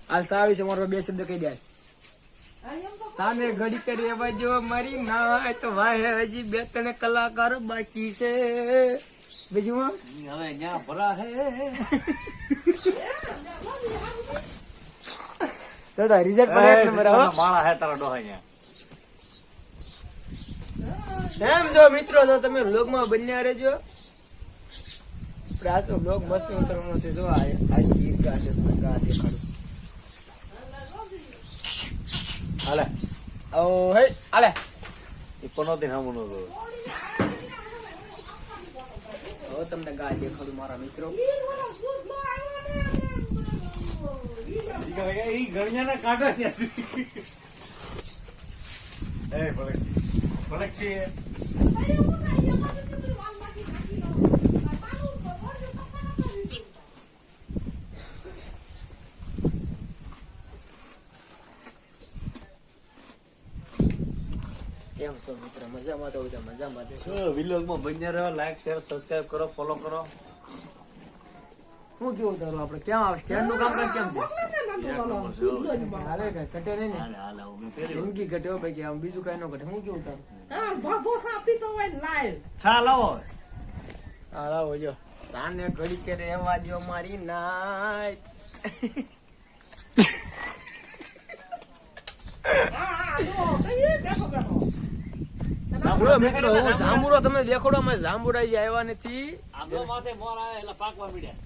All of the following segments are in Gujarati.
આ સાવી છે મારો બે શબ્દ કહી દે સાને ઘડી કરી એવા જો મારી ના તો વાહે હજી 2-3 કલાકાર બાકી છે બીજું હવે ન્યા ભરા હે દાદા રિઝલ્ટ પડે એક નંબર આવો માળા હે તારા ડોહા ન્યા એમ જો મિત્રો તો તમે વ્લોગમાં બન્યા રહેજો પ્રાસ વ્લોગ મસ્ત ઉતરવાનો છે જો આ ગીત ગાશે ગા દેખાડું હાલે ઓ હે હાલે ઈ કોનો દિન હમણો તો ઓ તમને ગા દેખાડું મારા મિત્રો ઈ ગણ્યાના કાઢા ત્યાંથી એ ભલે છે કેમ છો મિત્ર મજામાં તો બધા મજામાં છો વિલોગમાં બન્યા રહો લાઈક શેર સબસ્ક્રાઇબ કરો ફોલો કરો હું કેવું તારું આપણે કેમ આવે સ્ટેન્ડ નું કામકાજ કેમ છે હાલે કઈ ઘટે નહીં ને હાલે હાલે હું પેલી જિંદગી ઘટે હો ભાઈ આમ બીજું કઈ ન ઘટે હું કેવું તારું ચા લાવો સારા હો જો સાને ઘડી કે રહેવા દો મારી નાઈટ સાંભળો મિત્રો હું જાંબુડો તમે દેખાડો અમે જાંબુડા જે આવ્યા નથી આંબો માથે મોર આવે એટલે પાકવા મળ્યા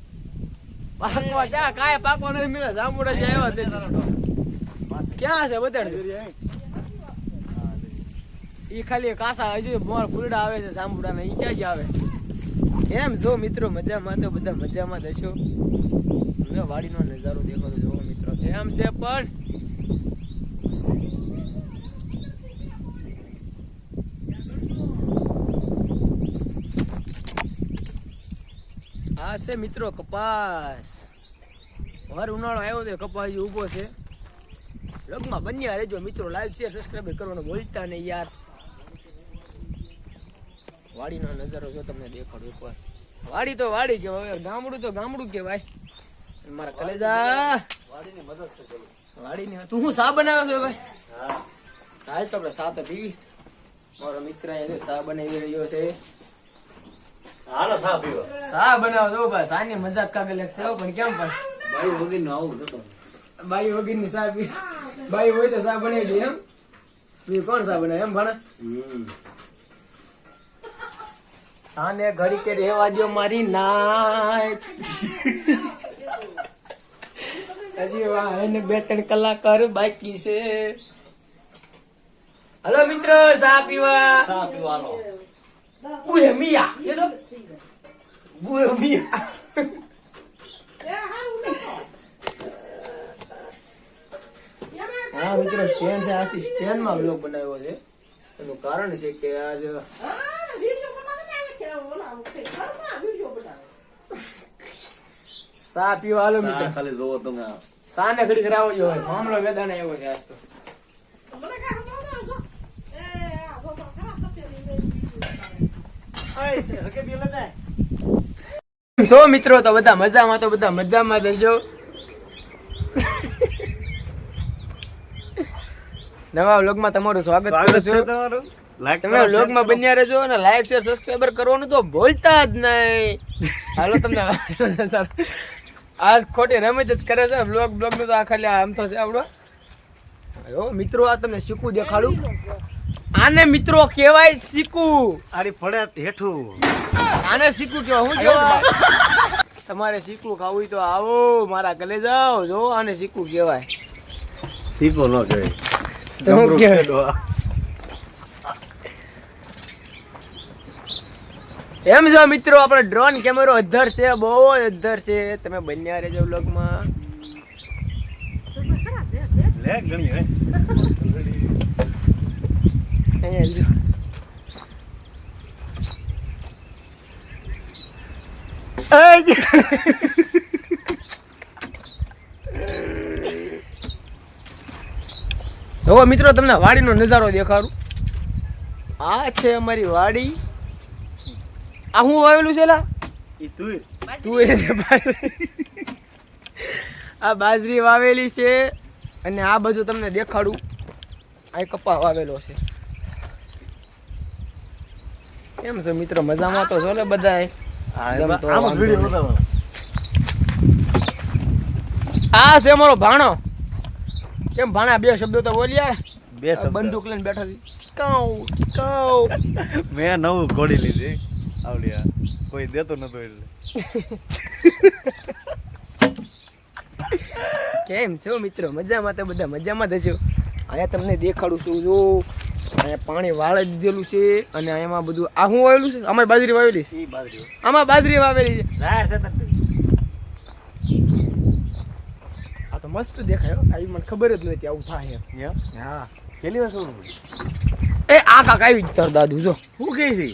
પાકવા ક્યાં કાય પાકવા નથી મળ્યા જાંબુડા જે આવ્યા તે ક્યાં છે બતાડ ઈ ખાલી કાસા હજી મોર ફૂલડા આવે છે જાંબુડા ને ઈ ક્યાં જ આવે એમ જો મિત્રો મજામાં તો બધા મજામાં દશો મેં વાડીનો નજારો દેખો તો જોવો મિત્રો એમ છે પણ આ છે મિત્રો કપાસ વાર ઉનાળો આવ્યો તો કપાસ ઉભો છે લગમાં બન્યા રહેજો મિત્રો લાઈક શેર સબસ્ક્રાઇબ કરવાનું ભૂલતા નહીં યાર વાડીનો નજારો જો તમને દેખાડું એકવાર વાડી તો વાડી કહેવાય ગામડું તો ગામડું કહેવાય મારા કલેજા વાડીની મદદ છે ચલો વાડીની તું શું સા બનાવ્યો છો ભાઈ હા હાલ તો આપણે સા તો પીવી મારો મિત્ર અહીંયા સા બનાવી રહ્યો છે હાલો સા પીવો સા બનાવો તો ભાઈ સાની મજાક કાગળ છે પણ કેમ પણ બાઈ વગર નો આવું નતો બાઈ વગરની સા પી બાઈ હોય તો સા બનાવી દે એમ તું કોણ સા બનાવે એમ ભણા સાને ઘડી કે રહેવા દો મારી નાઈટ હજી વાહ એને 2-3 કલાકાર બાકી છે હલો મિત્રો સા પીવા સા પીવાનો બુએ મિયા એ તો બુએ મિયા હા મિત્રો સ્ટેન્ડ છે આજથી સ્ટેન્ડમાં વ્લોગ બનાવ્યો છે એનું કારણ છે કે આજ સા પીવા હાલો મિત્રો ખાલી જોવો તમે સાને ઘડી કરાવો જો મામલો વેદાણ આવ્યો છે આજ તો સો મિત્રો તો બધા મજામાં જશો નવા વ્લોગમાં તમારું સ્વાગત કરું છું તમારું તમે વ્લોગમાં બન્યા રહેજો અને લાઈક શેર સબસ્ક્રાઇબર કરવાનું તો ભૂલતા જ નહીં હાલો તમને આજ ખોટી રમત જ કરે છે વ્લોગ નું તો આ ખાલી આમ તો છે આવડો જો મિત્રો આ તમને શીખું દેખાડું આને મિત્રો કહેવાય શીખું આરી પડે હેઠું આને શીખું કેવા હું કેવા તમારે શીખવું ખાવું હોય તો આવો મારા ગલે જાઓ જો આને શીખવું કહેવાય શીખો ન કહેવાય શું કહેવાય એમ જો મિત્રો આપણે ડ્રોન કેમેરો અધર છે બહુ અધર છે તમે બન્યા રહેજો વ્લોગમાં લે ગણી હે અહીંયા જો જો મિત્રો તમને વાડીનો નજારો દેખાડું આ છે અમારી વાડી આ હું વાવેલું છે લા ઈ તુર તું આ બાજરી વાવેલી છે અને આ બાજુ તમને દેખાડું આ કપા વાવેલો છે. કેમ છે મિત્રો, મજામાં તો છો ને બધા? આ છે મારો ભાણો. કેમ ભાણા, બે શબ્દો તો બોલ્યા. બે શબ્દ. બંદૂક લઈને બેઠો છે. ચીકાઉ ચીકાઉ. મેં નવું ઘોડી લીધી આવડી આ. કોઈ દેતો નતો એટલે. કેમ છો મિત્રો, મજામાં તો બધા મજામાં જ છો. અહીંયા તમને દેખાડું છું, જો અહીંયા પાણી વાળી દીધેલું છે અને એમાં બધું આ શું વાવેલું છે? આમાં બાજરી વાવેલી છે. ઈ બાજુ. આમાં બાજરી વાવેલી છે. રાહ છે તને. આ તો મસ્ત દેખાય હો. આવી મને ખબર જ નહોતી આવું થાય એમ. યા. હા કેટલી વાર સોનું? એ આ કાક આવી જ તાર દાદુ જો. શું કહે છે?